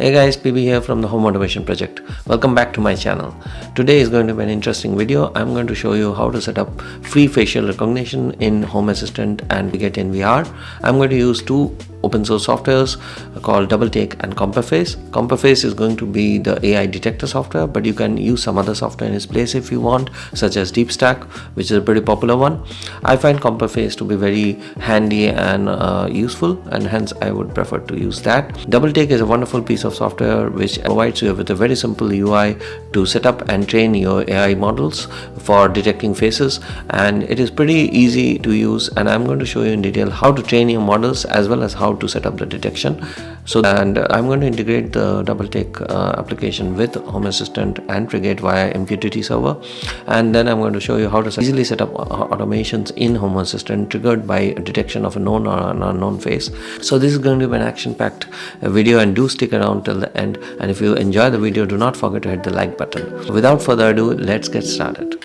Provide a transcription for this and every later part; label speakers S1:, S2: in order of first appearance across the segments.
S1: Hey guys, PB here from the Home Automation Project. Welcome back to my channel. Today is going to be an interesting video. I'm going to show you how to set up free facial recognition in Home Assistant and Frigate in VR. I'm going to use two open source softwares called Double Take and Compreface. Compreface is going to be the AI detector software, but you can use some other software in its place if you want, such as DeepStack, which is a pretty popular one. I find Compreface to be very handy and useful, and hence I would prefer to use that. Double Take is a wonderful piece of software which provides you with a very simple UI to set up and train your AI models for detecting faces, and it is pretty easy to use, and I'm going to show you in detail how to train your models as well as how to set up the detection. And I'm going to integrate the Double Take application with Home Assistant and Frigate via MQTT server, and then I'm going to show you how to easily set up automations in Home Assistant triggered by detection of a known or an unknown face. So this is going to be an action-packed video, and do stick around till the end, and if you enjoy the video, do not forget to hit the like button. Without further ado, let's get started.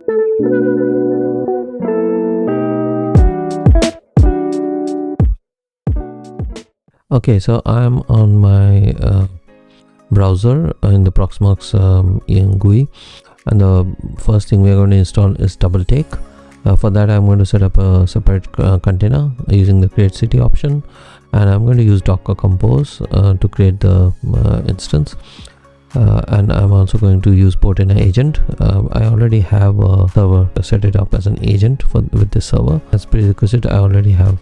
S1: Okay, so I'm on my browser in the Proxmox GUI, and the first thing we are going to install is Double Take. For that, I'm going to set up a separate container using the create city option, and I'm going to use Docker Compose to create the instance. And I'm also going to use port in an agent. I already have a server set it up as an agent with this server. As prerequisite, I already have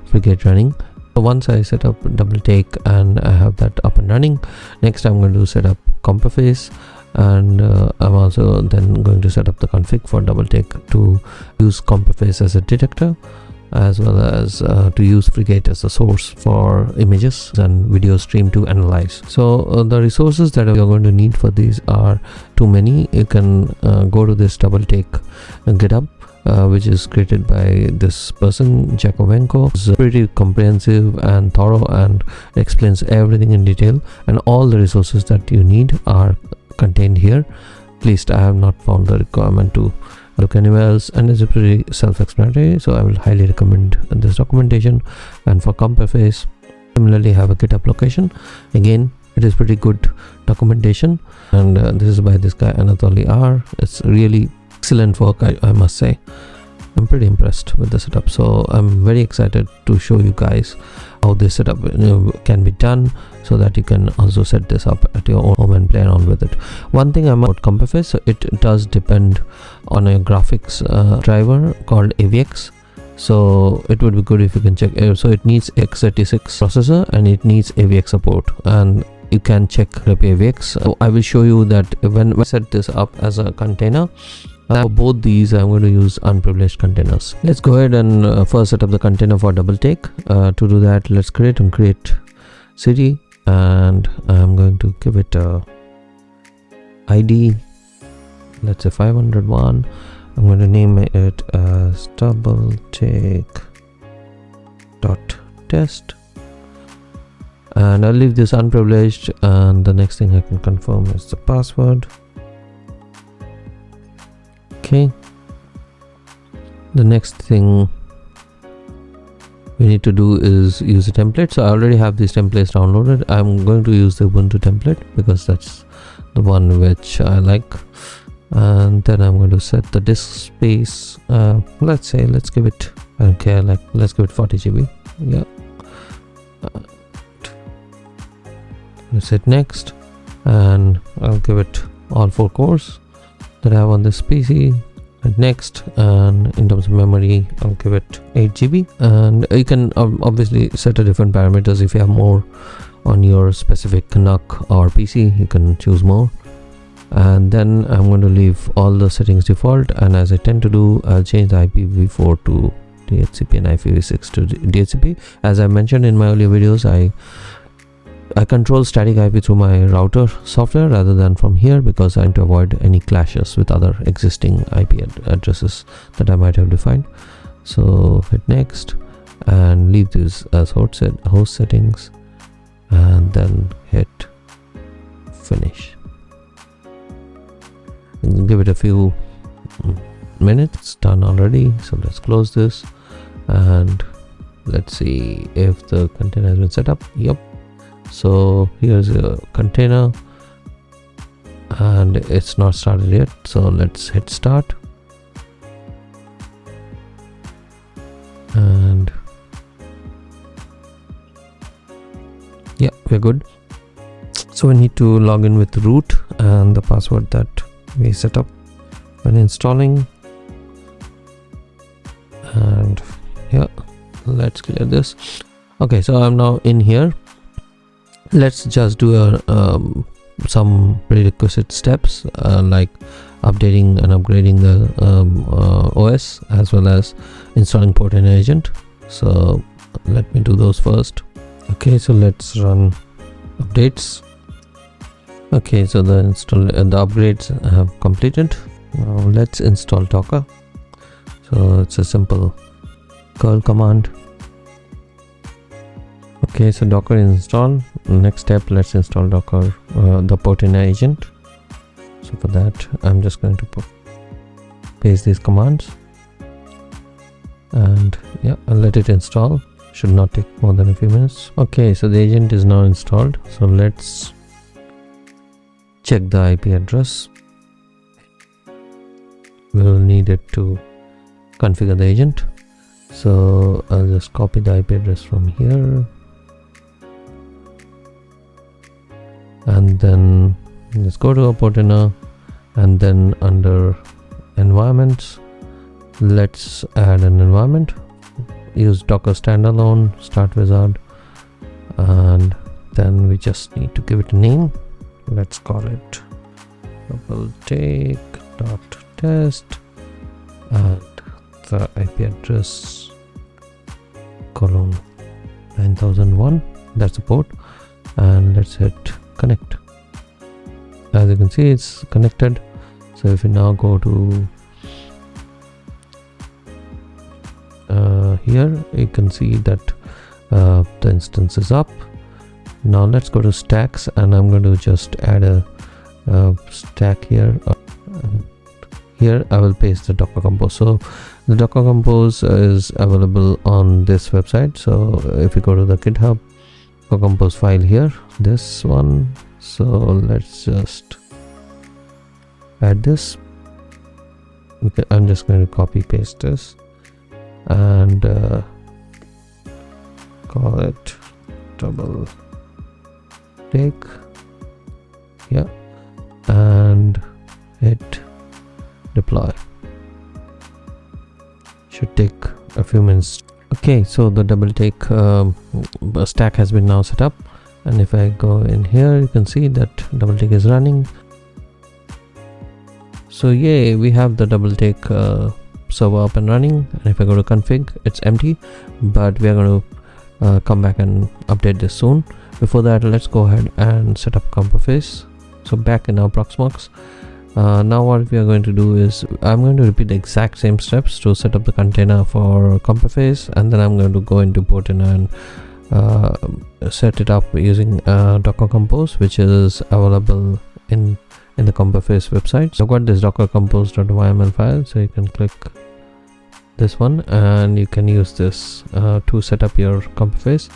S1: Frigate running. So once I set up Double Take and I have that up and running, next I'm going to set up Compreface, and I'm also then going to set up the config for Double Take to use Compreface as a detector, as well as to use Frigate as a source for images and video stream to analyze. So the resources that you're going to need for these are too many. You can go to this Double Take GitHub, which is created by this person, Jakovenko. It's pretty comprehensive and thorough and explains everything in detail, and all the resources that you need are contained here. At least I have not found the requirement to look anywhere else, and it's pretty self-explanatory, so I will highly recommend this documentation. And for Compreface, similarly have a GitHub location. Again, it is pretty good documentation, and this is by this guy Anatoly R. It's really excellent work, I must say. I'm pretty impressed with the setup, so I'm very excited to show you guys how this setup can be done, so that you can also set this up at your own home and play around with it. One thing about Compreface, so it does depend on a graphics driver called AVX. So it would be good if you can check. So it needs x86 processor and it needs AVX support, and you can check the AVX. So I will show you that when I set this up as a container. For both these, I'm going to use unprivileged containers. Let's go ahead and first set up the container for Double Take. To do that, let's create city, and I'm going to give it a ID. Let's say 501. I'm going to name it as Double Take .test, and I'll leave this unprivileged. And the next thing I can confirm is the password. Okay, the next thing we need to do is use a template. So I already have these templates downloaded. I'm going to use the Ubuntu template because that's the one which I like, and then I'm going to set the disk space. Let's give it, I don't care, let's give it 40 GB. Yeah, let's hit next, and I'll give it all 4 cores that I have on this PC. And next, and in terms of memory, I'll give it 8 GB, and you can obviously set a different parameters. If you have more on your specific NUC or PC, you can choose more. And then I'm going to leave all the settings default, and as I tend to do, I'll change the IPv4 to DHCP and IPv6 to DHCP. As I mentioned in my earlier videos, I control static IP through my router software rather than from here, because I want to avoid any clashes with other existing IP addresses that I might have defined. So hit next and leave this as host settings, and then hit finish. And give it a few minutes. Done already, so let's close this, and let's see if the container has been set up. Yep, So here's a container and it's not started yet, so let's hit start. And yeah, we're good. So we need to log in with root and the password that we set up when installing. And yeah, let's clear this. Okay, so I'm now in here. Let's just do some prerequisite steps like updating and upgrading the OS, as well as installing Portainer agent. So let me do those first. Okay, so let's run updates. Okay, so the upgrades have completed. Now let's install Docker. So it's a simple curl command. Okay, so Docker is installed. Next step, let's install Docker, the Portainer agent. So for that, I'm just going to paste these commands, and yeah, I'll let it install. Should not take more than a few minutes. Okay, so the agent is now installed. So let's check the IP address. We'll need it to configure the agent. So I'll just copy the IP address from here, and then let's go to a Portainer, and then under environments, let's add an environment. Use Docker standalone start wizard, and then we just need to give it a name. Let's call it double take .test, and the IP address colon 9001, that's the port, and let's hit connect. As you can see, it's connected. So if you now go to here, you can see that the instance is up. Now let's go to stacks, and I'm going to just add a stack here. Here I will paste the Docker Compose. So the Docker Compose is available on this website. So if you go to the GitHub Docker Compose file here, this one, so let's just add this. Okay, I'm just going to copy paste this and call it double take, yeah, and hit deploy. Should take a few minutes. Okay, so the double take stack has been now set up, and if I go in here, you can see that double take is running. So yay, we have the double take server up and running, and if I go to config, it's empty, but we are going to come back and update this soon. Before that, let's go ahead and set up Compreface. So back in our Proxmox, now what we are going to do is I'm going to repeat the exact same steps to set up the container for Compreface, and then I'm going to go into Portainer and set it up using Docker Compose, which is available in the Compreface website. So I've got this docker compose.yml file, so you can click this one and you can use this to set up your Compreface.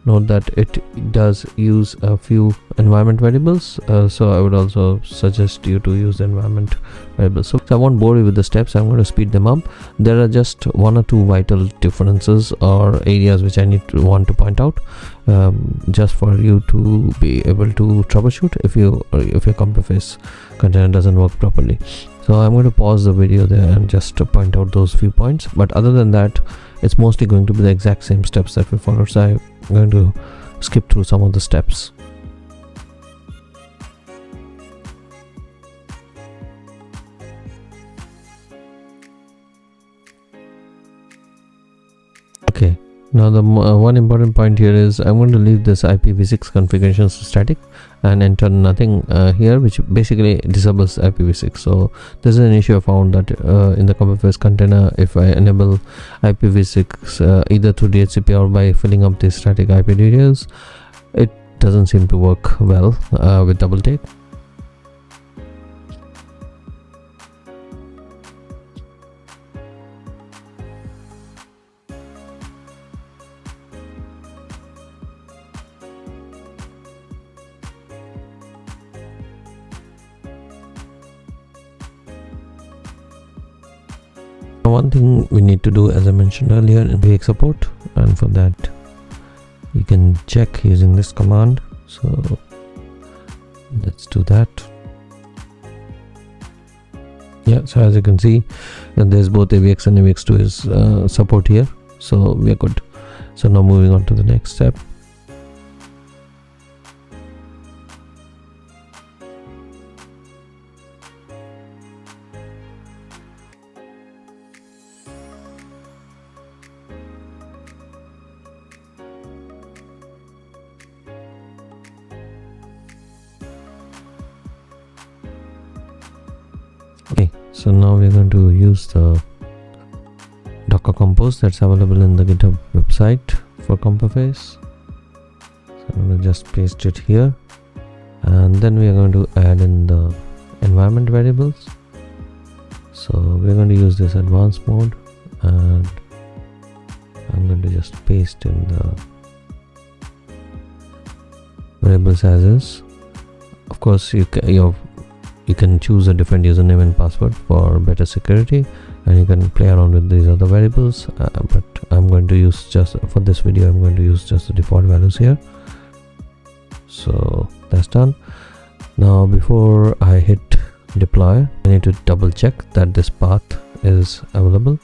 S1: Note that it does use a few environment variables, so I would also suggest you to use the environment variables. So I won't bore you with the steps, I'm going to speed them up. There are just one or two vital differences or areas which I want to point out, just for you to be able to troubleshoot if your Compreface container doesn't work properly. So I'm going to pause the video there and just to point out those few points, but other than that, it's mostly going to be the exact same steps that we followed. So I'm going to skip through some of the steps. Okay, now the one important point here is I'm going to leave this IPv6 configuration static and enter nothing here, which basically disables IPv6. So this is an issue I found that in the Compreface container, if I enable IPv6 either through DHCP or by filling up the static IP details, it doesn't seem to work well with double take. one thing we need to do, as I mentioned earlier, in VX support, and for that you can check using this command. So let's do that. Yeah, so as you can see, there's both AVX and AVX2 is support here, so we are good. So now moving on to the next step. Okay, so now we're going to use the Docker compose that's available in the GitHub website for Compreface. So I'm going to just paste it here, and then we are going to add in the environment variables. So we're going to use this advanced mode, and I'm going to just paste in the variables as is. Of course, you can choose a different username and password for better security, and you can play around with these other variables, but I'm going to use, just for this video, I'm going to use just the default values here. So that's done. Now before I hit deploy, I need to double check that this path is available.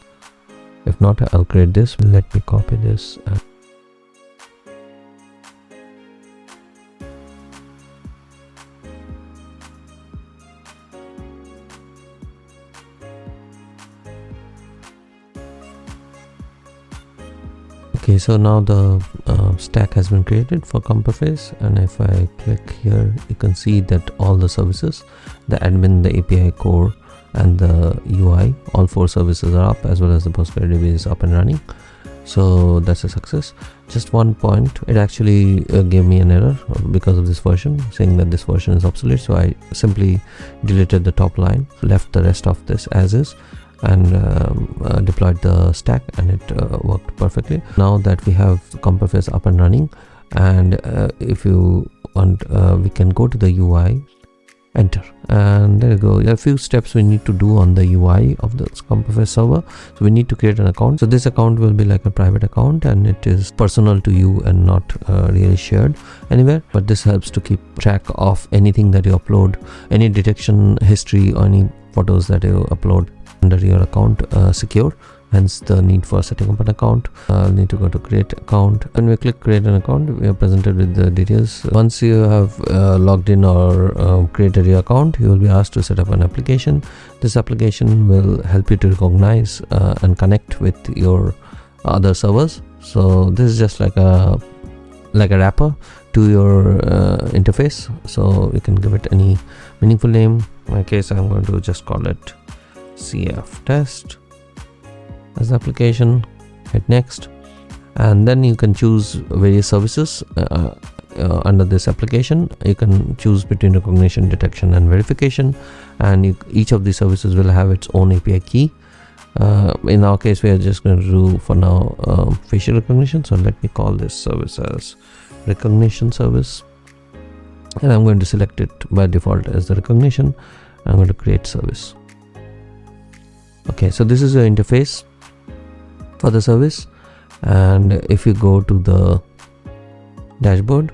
S1: If not, I'll create this. Let me copy this and okay, so now the stack has been created for Compreface, and if I click here, you can see that all the services, the admin, the API core, and the UI, all 4 services are up, as well as the PostgreDB is up and running. So that's a success. Just one point, it actually gave me an error because of this version, saying that this version is obsolete. So I simply deleted the top line, left the rest of this as is, and deployed the stack, and it worked perfectly. Now that we have Compreface up and running, and if you want, we can go to the UI, enter, and there you go. There are a few steps we need to do on the UI of the Compreface server. So we need to create an account. So this account will be like a private account, and it is personal to you and not really shared anywhere, but this helps to keep track of anything that you upload, any detection history, or any photos that you upload under your account secure. Hence the need for setting up an account. I'll need to go to create account. When we click create an account, we are presented with the details. Once you have logged in or created your account, you will be asked to set up an application. This application will help you to recognize and connect with your other servers. So this is just like a wrapper to your interface, so you can give it any meaningful name. In my case, I'm going to just call it CF test as the application. Hit next, and then you can choose various services under this application. You can choose between recognition, detection, and verification, and each of these services will have its own API key. In our case, we are just going to do for now facial recognition, so let me call this service as recognition service, and I'm going to select it by default as the recognition. I'm going to create service. Okay, so this is the interface for the service, and if you go to the dashboard,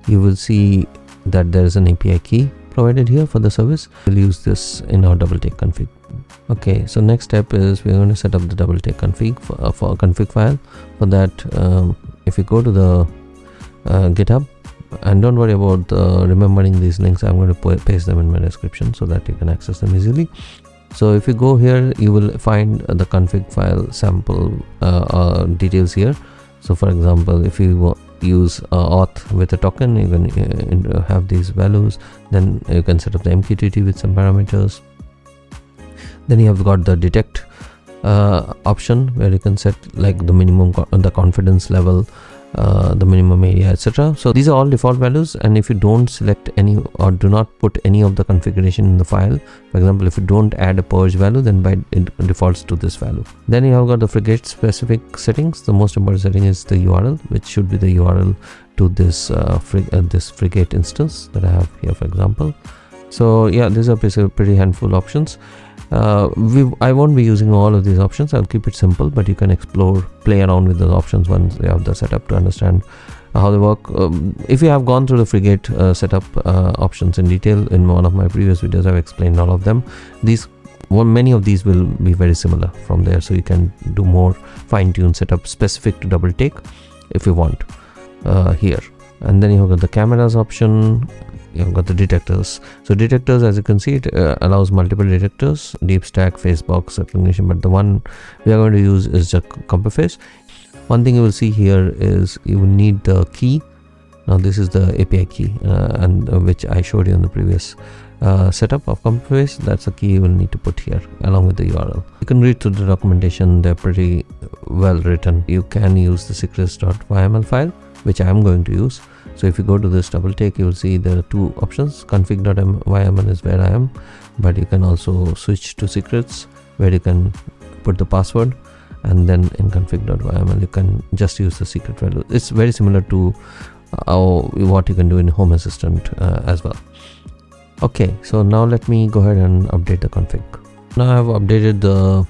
S1: you will see that there is an API key provided here for the service. We'll use this in our double take config. Okay, so next step is we're going to set up the double take config for a config file. For that, if you go to the GitHub, and don't worry about remembering these links, I'm going to paste them in my description so that you can access them easily. So if you go here, you will find the config file sample details here. So for example, if you use auth with a token, you can have these values. Then you can set up the MQTT with some parameters. Then you have got the detect option, where you can set like the minimum, the confidence level, the minimum area, etc. So these are all default values, and if you don't select any or do not put any of the configuration in the file, for example, if you don't add a purge value, then it defaults to this value. Then you have got the Frigate specific settings. The most important setting is the URL, which should be the URL to this this Frigate instance that I have here, for example. So yeah, these are pretty handful options. I won't be using all of these options. I'll keep it simple, but you can explore, play around with those options once you have the setup to understand how they work. If you have gone through the Frigate setup options in detail in one of my previous videos, I've explained all of them. Many of these will be very similar from there, so you can do more fine-tuned setup specific to Double Take if you want here. And then you've got the cameras option, you've got the detectors. So detectors, as you can see, it allows multiple detectors, deep stack, face box recognition, but the one we are going to use is just Compreface. One thing you will see here is you will need the key. Now this is the API key and which I showed you in the previous setup of Compreface. That's the key you will need to put here along with the URL. You can read through the documentation, they're pretty well written. You can use the secrets.yml file, which I am going to use. So if you go to this Double Take, you will see there are two options. Config.yml is where I am, but you can also switch to secrets where you can put the password, and then in config.yml you can just use the secret value. It's very similar to what you can do in Home Assistant as well. Okay, so now let me go ahead and update the config. Now I have updated the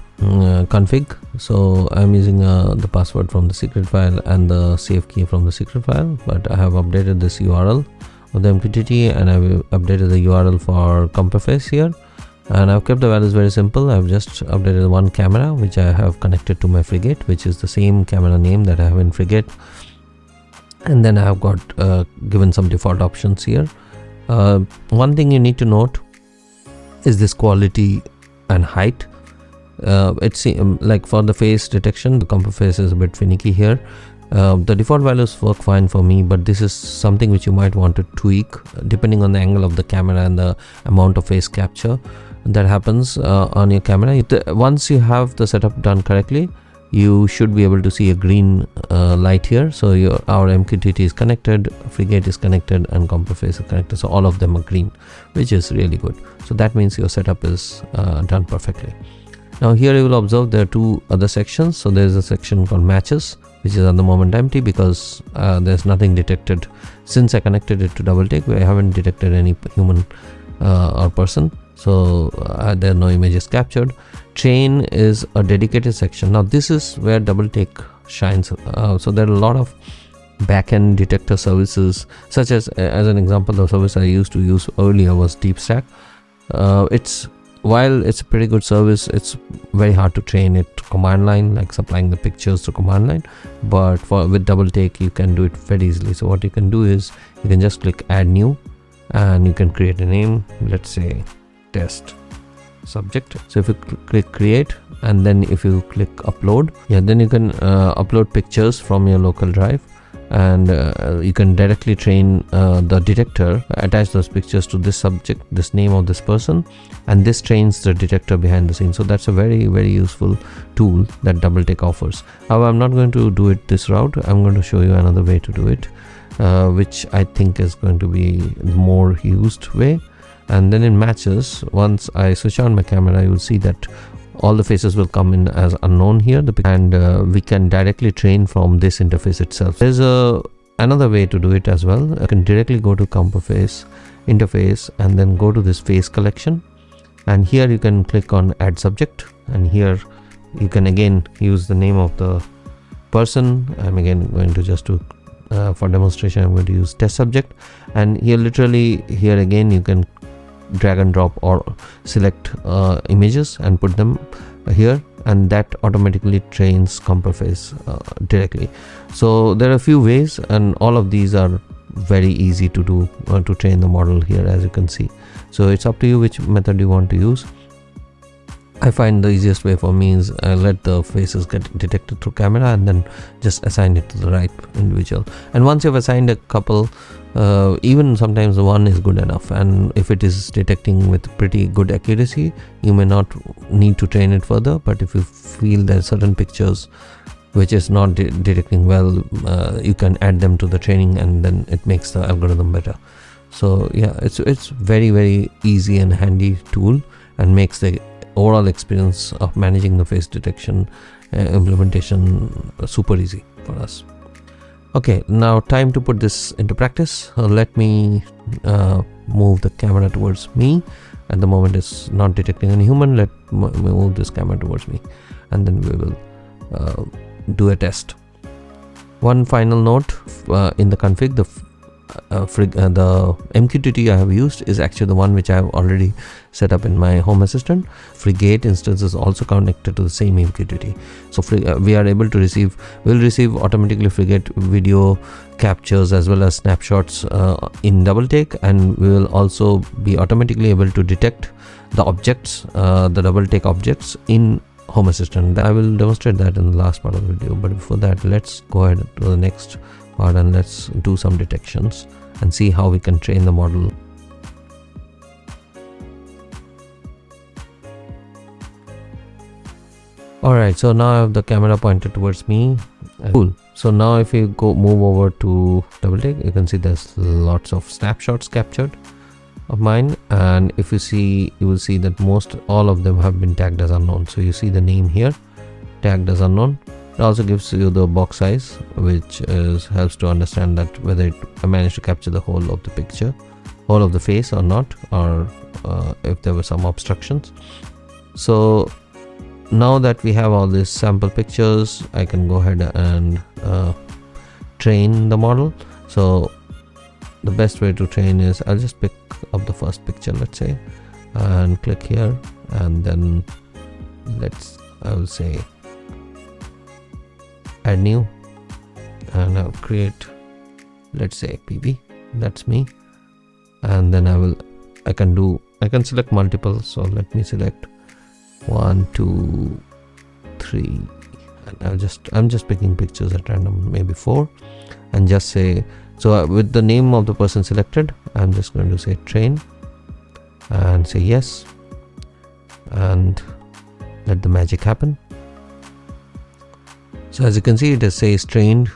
S1: config, so I'm using the password from the secret file and the save key from the secret file, but I have updated this URL of the MQTT, and I've updated the URL for Compreface here, and I've kept the values very simple. I've just updated one camera which I have connected to my Frigate, which is the same camera name that I have in Frigate, and then I have got given some default options here. One thing you need to note is this quality and height. It's like for the face detection, the Compreface is a bit finicky here. The default values work fine for me, but this is something which you might want to tweak depending on the angle of the camera and the amount of face capture that happens on your camera. Once you have the setup done correctly, you should be able to see a green light here. So our MQTT is connected, Frigate is connected, and Compreface is connected. So all of them are green, which is really good. So that means your setup is done perfectly. Now here you will observe there are two other sections. So there is a section called matches, which is at the moment empty because there's nothing detected. Since I connected it to Double Take, I haven't detected any human or person. So there are no images captured. Train is a dedicated section. Now this is where Double Take shines. So there are a lot of backend detector services, such as an example, the service I used to use earlier was DeepStack. While it's a pretty good service, it's very hard to train it to command line, like supplying the pictures to command line. But with Double Take, you can do it very easily. So what you can do is you can just click add new, and you can create a name. Let's say test subject. So if you click create, and then if you click upload, then you can upload pictures from your local drive, and you can directly train the detector, attach those pictures to this subject, this name of this person, and this trains the detector behind the scenes. So that's a very, very useful tool that Double Take offers. However, I'm not going to do it this route. I'm going to show you another way to do it, which I think is going to be the more used way. And then in matches, once I switch on my camera, you will see that all the faces will come in as unknown here, and we can directly train from this interface itself. There's another way to do it as well. You can directly go to Compreface interface and then go to this face collection, and here you can click on add subject, and here you can again use the name of the person. I'm again going to just do for demonstration, I'm going to use test subject, and here literally here again you can drag and drop or select images and put them here, and that automatically trains Compreface directly. So there are a few ways, and all of these are very easy to do to train the model here, as you can see. So it's up to you which method you want to use. I find the easiest way for me is let the faces get detected through camera and then just assign it to the right individual. And once you've assigned a couple, even sometimes the one is good enough, and if it is detecting with pretty good accuracy, you may not need to train it further. But if you feel there are certain pictures which is not detecting well, you can add them to the training, and then it makes the algorithm better. So yeah, it's very, very easy and handy tool, and makes the overall experience of managing the face detection implementation super easy for us. Okay, now time to put this into practice. Let me move the camera towards me. At the moment it's not detecting any human. Let me move this camera towards me, and then we will do a test. One final note, in the config, the MQTT I have used is actually the one which I have already set up in my Home Assistant. Frigate instance is also connected to the same MQTT, so we are able to receive, will receive automatically Frigate video captures as well as snapshots in Double Take, and we will also be automatically able to detect the objects, the Double Take objects in Home Assistant. I will demonstrate that in the last part of the video, but before that, let's go ahead to the next part and let's do some detections and see how we can train the model. Alright, so now I have the camera pointed towards me. Cool. So now if you move over to Double Take, you can see there's lots of snapshots captured of mine, and if you see, you will see that all of them have been tagged as unknown. So you see the name here, tagged as unknown. It also gives you the box size, which helps to understand that whether I managed to capture the whole of the picture, whole of the face or not, or if there were some obstructions. So now that we have all these sample pictures, I can go ahead and train the model. So the best way to train is, I'll just pick up the first picture, let's say, and click here, and then I will say add new, and I'll create, let's say, PB, that's me, and then I can select multiple. So let me select 1, 2, 3, and I'm just picking pictures at random, maybe 4, and just say, so with the name of the person selected, I'm just going to say train and say yes, and let the magic happen. So as you can see, it says trained,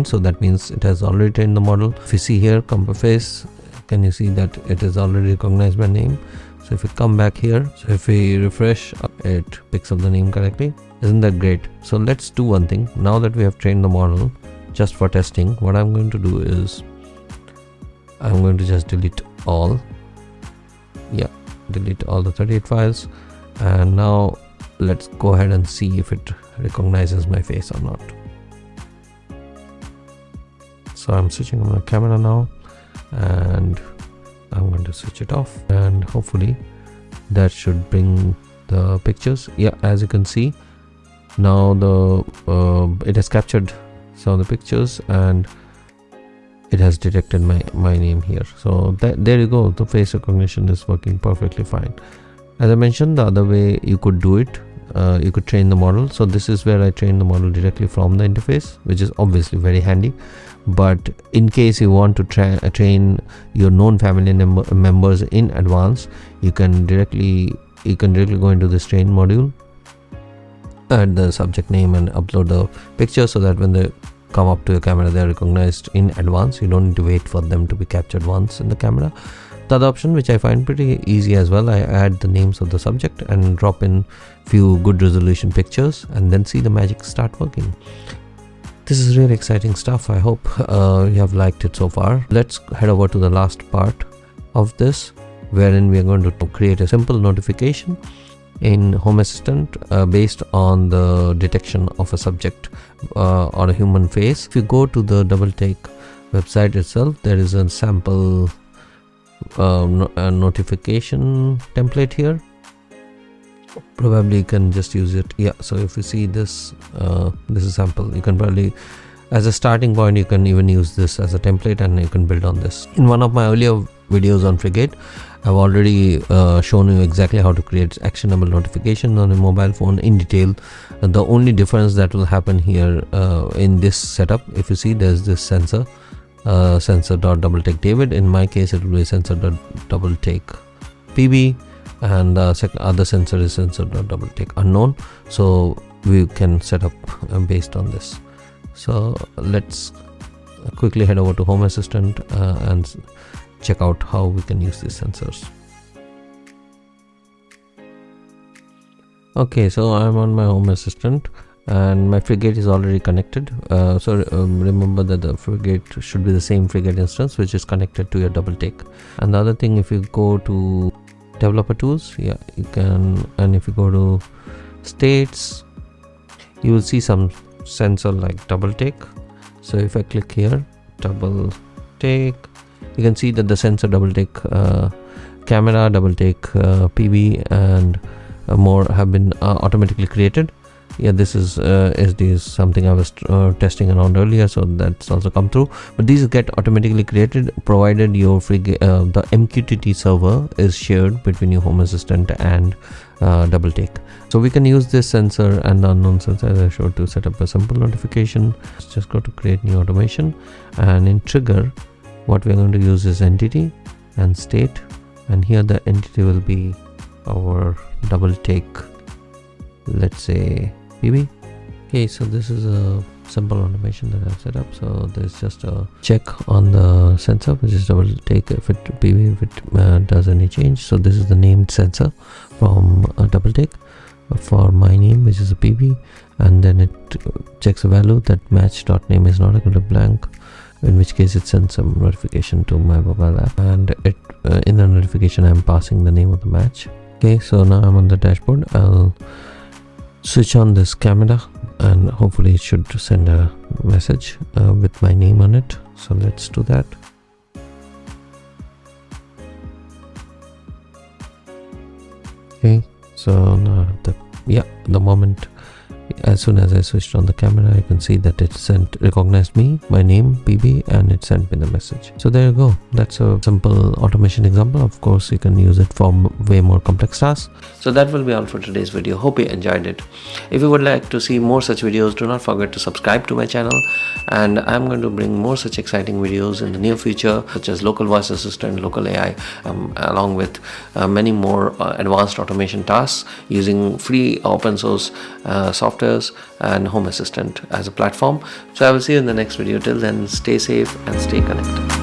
S1: so that means it has already trained the model. If you see here, Compreface, can you see that it is already recognized by name? So if you come back here, so if we refresh, it picks up the name correctly. Isn't that great? So let's do one thing. Now that we have trained the model, just for testing, what I'm going to do is I'm going to just delete all the 38 files, and now let's go ahead and see if it recognizes my face or not. So I'm switching on my camera now, and I'm going to switch it off, and hopefully that should bring the pictures. Yeah, as you can see now, it has captured some of the pictures, and it has detected my name here. So there you go, the face recognition is working perfectly fine. As I mentioned, the other way you could do it, you could train the model. So this is where I train the model directly from the interface, which is obviously very handy. But in case you want to train your known family members in advance, you can directly go into this train module, add the subject name, and upload the picture, so that when they come up to your camera, they are recognized in advance. You don't need to wait for them to be captured once in the camera. The other option, which I find pretty easy as well, I add the names of the subject and drop in few good resolution pictures, and then see the magic start working. This is really exciting stuff. I hope you have liked it so far. Let's head over to the last part of this, wherein we are going to create a simple notification in Home Assistant based on the detection of a subject or a human face. If you go to the Double Take website itself, there is a sample notification template here. Probably you can just use it. Yeah, so if you see this, this is sample. You can probably, as a starting point, you can even use this as a template, and you can build on this. In one of my earlier videos on Frigate, I've already shown you exactly how to create actionable notification on a mobile phone in detail. The only difference that will happen here in this setup, if you see, there's this sensor, sensor.doubletake David. In my case, it will be sensor.doubletake PB, and the other sensor is sensor.doubletake unknown. So we can set up based on this. So let's quickly head over to Home Assistant and check out how we can use these sensors. Okay, so I'm on my Home Assistant, and my Frigate is already connected. So remember that the Frigate should be the same Frigate instance which is connected to your Double Take. And the other thing, if you go to developer tools, yeah, you can, and if you go to states, you will see some sensor like Double Take. So if I click here, Double Take, you can see that the sensor Double Take, camera, Double Take, PB, and more have been automatically created. Yeah, this is SD is something I was testing around earlier, so that's also come through. But these get automatically created provided your the MQTT server is shared between your Home Assistant and Double Take. So we can use this sensor and the unknown sensor, as I showed, to set up a simple notification. Let's just go to create new automation, and in trigger, what we're going to use is entity and state, and here the entity will be our Double Take, let's say PB. Okay, so this is a simple automation that I've set up. So there's just a check on the sensor, which is Double Take, if it PB, if it does any change. So this is the named sensor from Double Take for my name, which is a PB, and then it checks a value that match.name is not equal to blank, in which case it sends some notification to my mobile app, and it in the notification I'm passing the name of the match. Okay, so now I'm on the dashboard. I'll switch on this camera, and hopefully it should send a message with my name on it. So let's do that. Okay, so now the moment, as soon as I switched on the camera, I can see that it recognized me, my name, PB, and it sent me the message. So there you go. That's a simple automation example. Of course, you can use it for way more complex tasks. So that will be all for today's video. Hope you enjoyed it. If you would like to see more such videos, do not forget to subscribe to my channel, and I'm going to bring more such exciting videos in the near future, such as local voice assistant, local AI, along with many more advanced automation tasks using free open source softwares and Home Assistant as a platform. So I will see you in the next video. Till then, stay safe and stay connected.